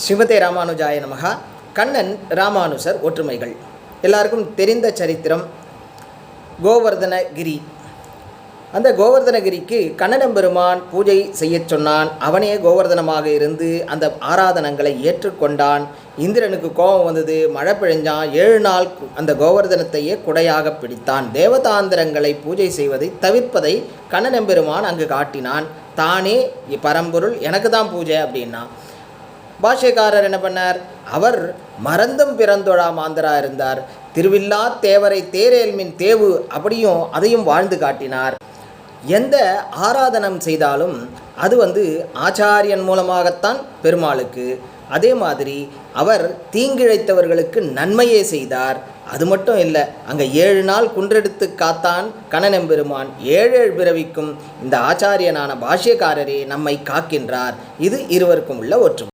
ஸ்ரீமதே ராமானுஜாய நமகா. கண்ணன் ராமானுஜர் ஒற்றுமைகள் எல்லாருக்கும் தெரிந்த சரித்திரம். கோவர்தனகிரி, அந்த கோவர்தனகிரிக்கு கண்ணனம்பெருமான் பூஜை செய்ய சொன்னான். அவனே கோவர்தனமாக இருந்து அந்த ஆராதனங்களை ஏற்றுக்கொண்டான். இந்திரனுக்கு கோபம் வந்தது, மழை பிழிஞ்சான். 7 நாள் அந்த கோவர்தனத்தையே குடையாக பிடித்தான். தேவதாந்திரங்களை பூஜை செய்வதை தவிர்ப்பதை கண்ணனம்பெருமான் அங்கு காட்டினான். தானே பரம்பொருள், எனக்கு தான் பூஜை அப்படின்னா. பாஷ்யக்காரர் என்ன பண்ணார்? அவர் மறந்தும் பிறந்தொழா மாந்தரா இருந்தார். திருவில்லா தேவரை தேரேல்மின் தேவு அப்படியும் அதையும் வாழ்ந்து காட்டினார். எந்த ஆராதனம் செய்தாலும் அது ஆச்சாரியன் மூலமாகத்தான் பெருமாளுக்கு. அதே மாதிரி அவர் தீங்கிழைத்தவர்களுக்கு நன்மையே செய்தார். அது மட்டும் இல்லை, அங்கே 7 நாள் குன்றெடுத்து காத்தான் கண்ணனம்பெருமான். 7 பிறவிக்கும் இந்த ஆச்சாரியனான பாஷ்யக்காரரே நம்மை காக்கின்றார். இது இருவருக்கும் உள்ள ஒற்றுமை.